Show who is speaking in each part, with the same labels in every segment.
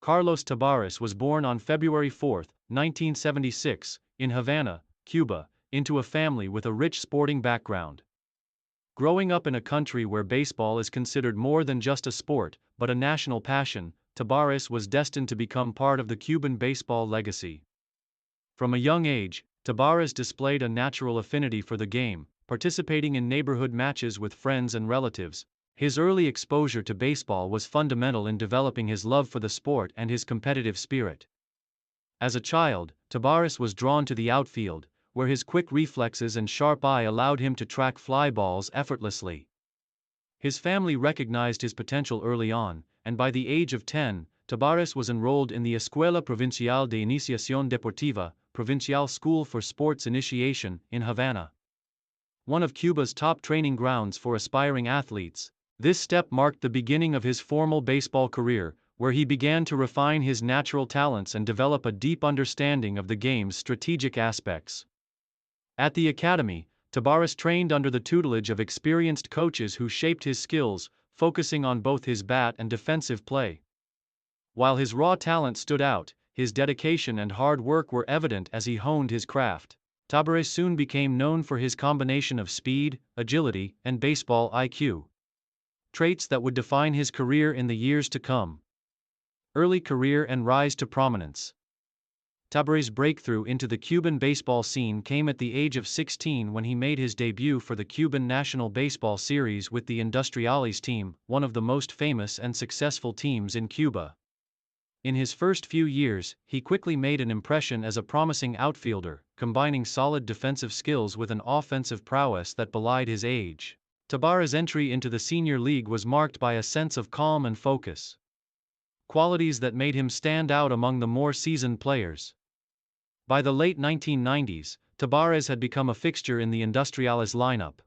Speaker 1: Carlos Tabares was born on February 4, 1976, in Havana, Cuba, into a family with a rich sporting background. Growing up in a country where baseball is considered more than just a sport, but a national passion, Tabares was destined to become part of the Cuban baseball legacy. From a young age, Tabares displayed a natural affinity for the game, participating in neighborhood matches with friends and relatives. His early exposure to baseball was fundamental in developing his love for the sport and his competitive spirit. As a child, Tabares was drawn to the outfield, where his quick reflexes and sharp eye allowed him to track fly balls effortlessly. His family recognized his potential early on, and by the age of 10, Tabares was enrolled in the Escuela Provincial de Iniciación Deportiva, Provincial School for Sports Initiation, in Havana, one of Cuba's top training grounds for aspiring athletes. This step marked the beginning of his formal baseball career, where he began to refine his natural talents and develop a deep understanding of the game's strategic aspects. At the academy, Tabares trained under the tutelage of experienced coaches who shaped his skills, focusing on both his bat and defensive play. While his raw talent stood out, his dedication and hard work were evident as he honed his craft. Tabares soon became known for his combination of speed, agility, and baseball IQ, traits that would define his career in the years to come. Early career and rise to prominence. Tabares' breakthrough into the Cuban baseball scene came at the age of 16 when he made his debut for the Cuban National Baseball Series with the Industriales team, one of the most famous and successful teams in Cuba. In his first few years, he quickly made an impression as a promising outfielder, combining solid defensive skills with an offensive prowess that belied his age. Tabares' entry into the senior league was marked by a sense of calm and focus, qualities that made him stand out among the more seasoned players. By the late 1990s, Tabares had become a fixture in the Industriales lineup.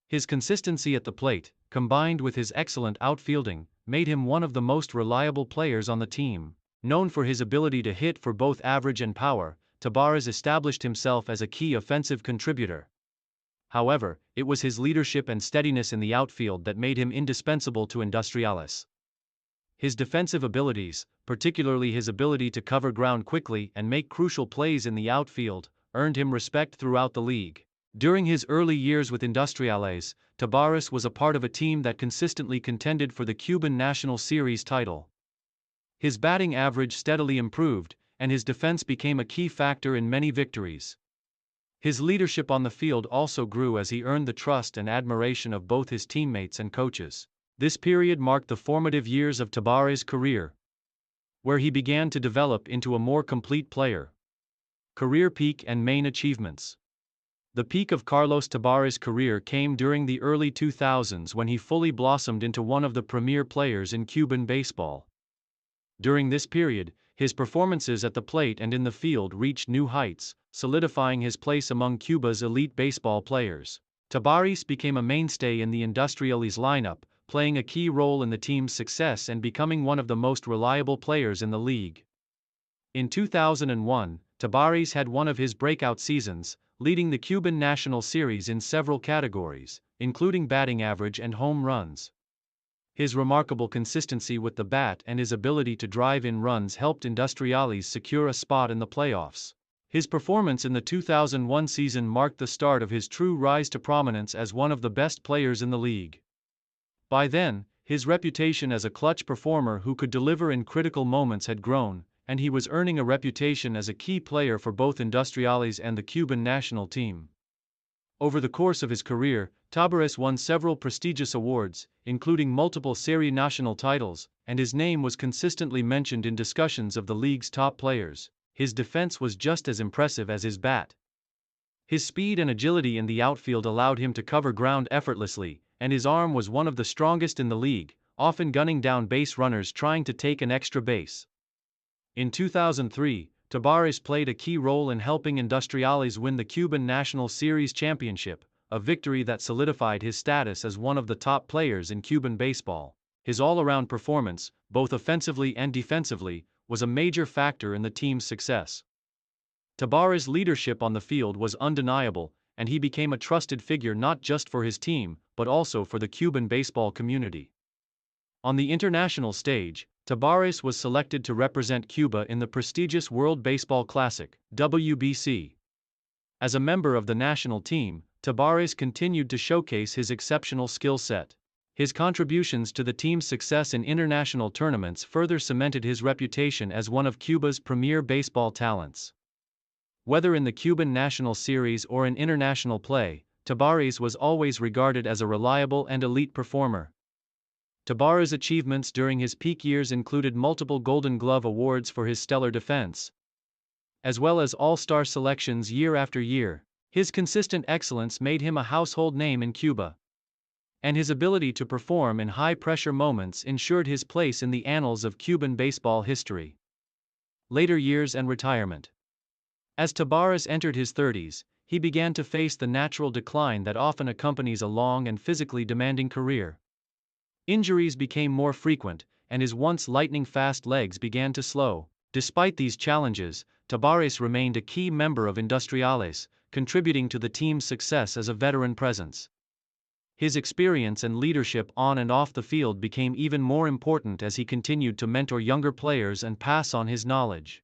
Speaker 1: His consistency at the plate, combined with his excellent outfielding, made him one of the most reliable players on the team. Known for his ability to hit for both average and power, Tabares established himself as a key offensive contributor. However, it was his leadership and steadiness in the outfield that made him indispensable to Industriales. His defensive abilities, particularly his ability to cover ground quickly and make crucial plays in the outfield, earned him respect throughout the league. During his early years with Industriales, Tabares was a part of a team that consistently contended for the Cuban National Series title. His batting average steadily improved, and his defense became a key factor in many victories. His leadership on the field also grew as he earned the trust and admiration of both his teammates and coaches. This period marked the formative years of Tabares' career, where he began to develop into a more complete player. Career peak and main achievements. The peak of Carlos Tabares' career came during the early 2000s when he fully blossomed into one of the premier players in Cuban baseball. During this period, his performances at the plate and in the field reached new heights, solidifying his place among Cuba's elite baseball players. Tabares became a mainstay in the Industriales lineup, playing a key role in the team's success and becoming one of the most reliable players in the league. In 2001, Tabares had one of his breakout seasons, leading the Cuban National Series in several categories, including batting average and home runs. His remarkable consistency with the bat and his ability to drive in runs helped Industriales secure a spot in the playoffs. His performance in the 2001 season marked the start of his true rise to prominence as one of the best players in the league. By then, his reputation as a clutch performer who could deliver in critical moments had grown, and he was earning a reputation as a key player for both Industriales and the Cuban national team. Over the course of his career, Tabares won several prestigious awards, including multiple Serie Nacional titles, and his name was consistently mentioned in discussions of the league's top players. His defense was just as impressive as his bat. His speed and agility in the outfield allowed him to cover ground effortlessly, and his arm was one of the strongest in the league, often gunning down base runners trying to take an extra base. In 2003, Tabares played a key role in helping Industriales win the Cuban National Series championship, a victory that solidified his status as one of the top players in Cuban baseball. His all-around performance, both offensively and defensively, was a major factor in the team's success. Tabares' leadership on the field was undeniable, and he became a trusted figure not just for his team, but also for the Cuban baseball community. On the international stage, Tabares was selected to represent Cuba in the prestigious World Baseball Classic, WBC. As a member of the national team, Tabares continued to showcase his exceptional skill set. His contributions to the team's success in international tournaments further cemented his reputation as one of Cuba's premier baseball talents. Whether in the Cuban National Series or in international play, Tabares was always regarded as a reliable and elite performer. Tabares' achievements during his peak years included multiple Golden Glove awards for his stellar defense, as well as all-star selections year after year. His consistent excellence made him a household name in Cuba, and his ability to perform in high-pressure moments ensured his place in the annals of Cuban baseball history. Later years and retirement. As Tabares entered his 30s, he began to face the natural decline that often accompanies a long and physically demanding career. Injuries became more frequent, and his once lightning-fast legs began to slow. Despite these challenges, Tabares remained a key member of Industriales, contributing to the team's success as a veteran presence. His experience and leadership on and off the field became even more important as he continued to mentor younger players and pass on his knowledge.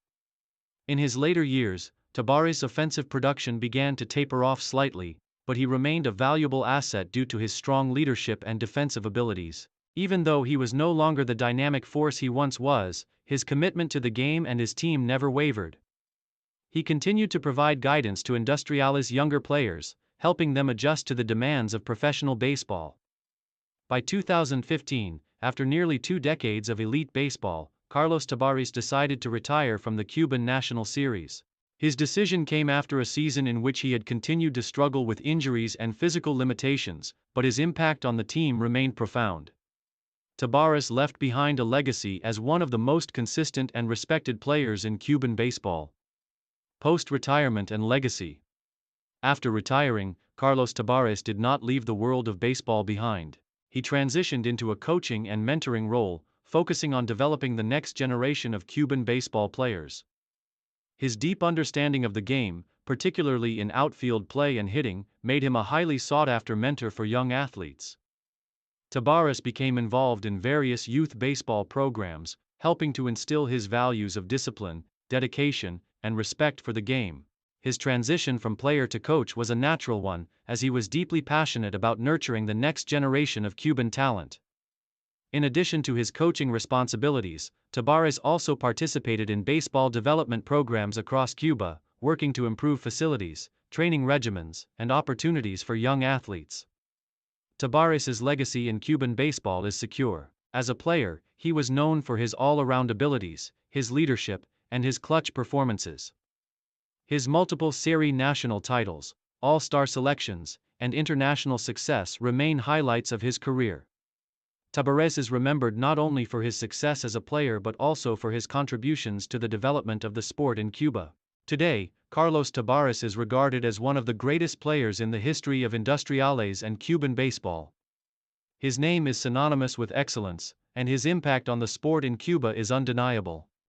Speaker 1: In his later years, Tabares' offensive production began to taper off slightly, but he remained a valuable asset due to his strong leadership and defensive abilities. Even though he was no longer the dynamic force he once was, his commitment to the game and his team never wavered. He continued to provide guidance to Industriales' younger players, helping them adjust to the demands of professional baseball. By 2015, after nearly 2 decades of elite baseball, Carlos Tabares decided to retire from the Cuban National Series. His decision came after a season in which he had continued to struggle with injuries and physical limitations, but his impact on the team remained profound. Tabares left behind a legacy as one of the most consistent and respected players in Cuban baseball. Post-retirement and legacy. After retiring, Carlos Tabares did not leave the world of baseball behind. He transitioned into a coaching and mentoring role, focusing on developing the next generation of Cuban baseball players. His deep understanding of the game, particularly in outfield play and hitting, made him a highly sought-after mentor for young athletes. Tabares became involved in various youth baseball programs, helping to instill his values of discipline, dedication, and respect for the game. His transition from player to coach was a natural one, as he was deeply passionate about nurturing the next generation of Cuban talent. In addition to his coaching responsibilities, Tabares also participated in baseball development programs across Cuba, working to improve facilities, training regimens, and opportunities for young athletes. Tabares' legacy in Cuban baseball is secure. As a player, he was known for his all-around abilities, his leadership, and his clutch performances. His multiple Serie Nacional titles, all-star selections, and international success remain highlights of his career. Tabares is remembered not only for his success as a player but also for his contributions to the development of the sport in Cuba. Today, Carlos Tabares is regarded as one of the greatest players in the history of Industriales and Cuban baseball. His name is synonymous with excellence, and his impact on the sport in Cuba is undeniable.